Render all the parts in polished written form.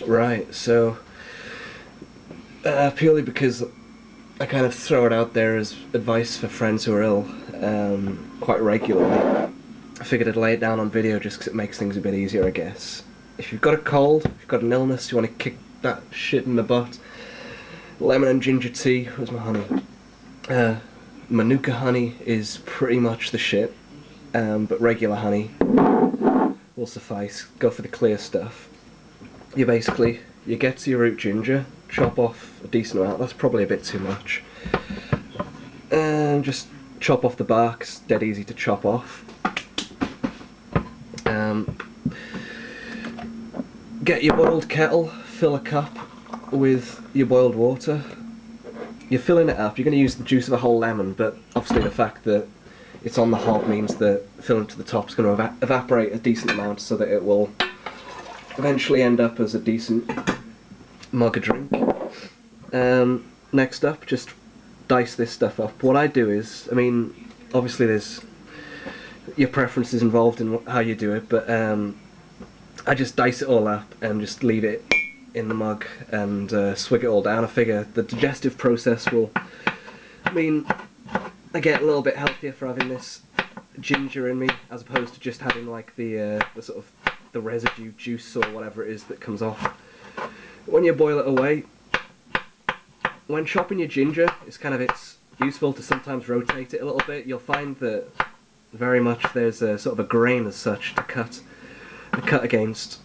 Right, so purely because I kind of throw it out there as advice for friends who are ill quite regularly, I figured I'd lay it down on video just because it makes things a bit easier, I guess. If you've got a cold, if you've got an illness, you want to kick that shit in the butt, lemon and ginger tea. Where's my honey? Manuka honey is pretty much the shit, but regular honey will suffice. Go for the clear stuff. You get to your root ginger, chop off a decent amount. That's probably a bit too much, and just chop off the bark. It's dead easy to chop off. Get your boiled kettle, fill a cup with your boiled water. You're filling it up, you're going to use the juice of a whole lemon, but obviously the fact that it's on the hob means that filling to the top is going to evaporate a decent amount so that it will eventually end up as a decent mug of drink. Next up, just dice this stuff up. What I do is, I mean, obviously there's your preferences involved in how you do it, but I just dice it all up and just leave it in the mug and swig it all down. I figure the digestive process will mean I get a little bit healthier for having this ginger in me, as opposed to just having like the sort of the residue juice or whatever it is that comes off. When you boil it away, when chopping your ginger, it's useful to sometimes rotate it a little bit. You'll find that very much there's a sort of a grain as such to cut against,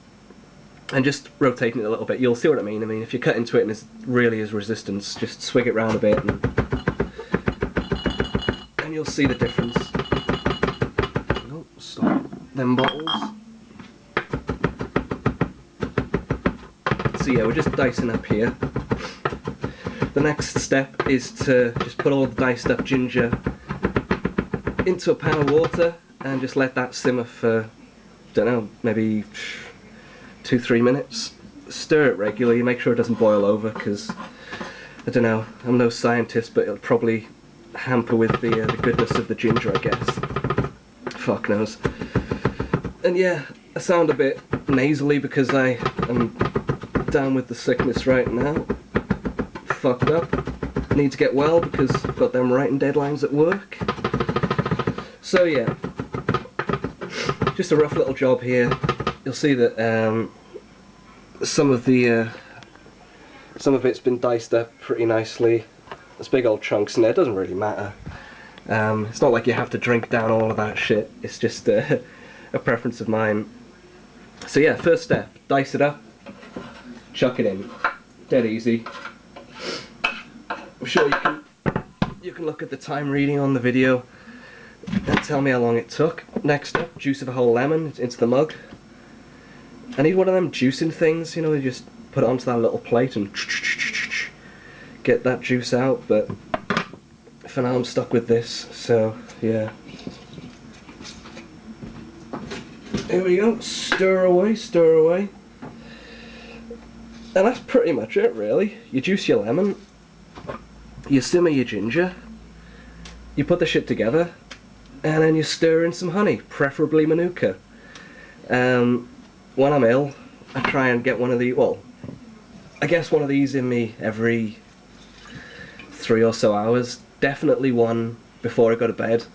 and just rotating it a little bit, you'll see what I mean. I mean, if you cut into it and it really is resistance, just swig it round a bit and you'll see the difference. Oh, stop them bottles. So yeah, we're just dicing up here. The next step is to just put all the diced up ginger into a pan of water and just let that simmer for, don't know, maybe 2-3 minutes. Stir it regularly, make sure it doesn't boil over, because I don't know, I'm no scientist, but it'll probably hamper with the goodness of the ginger, I guess. Fuck knows. And yeah, I sound a bit nasally because I am down with the sickness right now. Fucked up. Need to get well because I've got them writing deadlines at work. So yeah, just a rough little job here. You'll see that some of it's been diced up pretty nicely. There's big old chunks in there. It doesn't really matter. It's not like you have to drink down all of that shit. It's just a preference of mine. So yeah, first step: dice it up, chuck it in. Dead easy. I'm sure you can look at the time reading on the video and tell me how long it took. Next up, juice of a whole lemon into the mug. I need one of them juicing things, you know, you just put it onto that little plate and get that juice out, but for now I'm stuck with this, so yeah. Here we go, stir away, stir away. And that's pretty much it, really. You juice your lemon, you simmer your ginger, you put the shit together, and then you stir in some honey, preferably Manuka. When I'm ill, I try and get one of the, well, I guess one of these in me every 3 or so hours. Definitely one before I go to bed.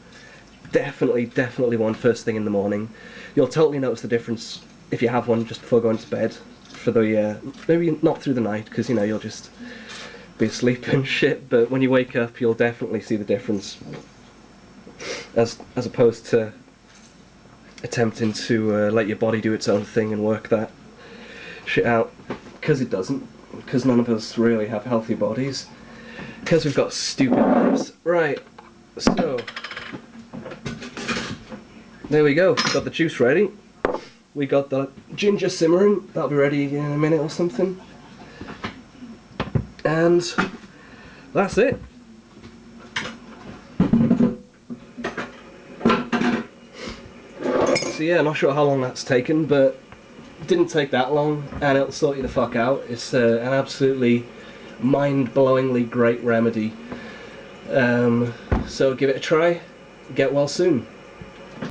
Definitely one first thing in the morning. You'll totally notice the difference if you have one just before going to bed. For the, maybe not through the night, because, you know, you'll just be asleep and shit, but when you wake up, you'll definitely see the difference. As opposed to attempting to let your body do its own thing and work that shit out, because it doesn't, because none of us really have healthy bodies, because we've got stupid lives. Right, so there we go, got the juice ready, we got the ginger simmering, that'll be ready in a minute or something, and that's it. So yeah, not sure how long that's taken, but it didn't take that long, and it'll sort you the fuck out. It's an absolutely mind-blowingly great remedy. So give it a try, get well soon.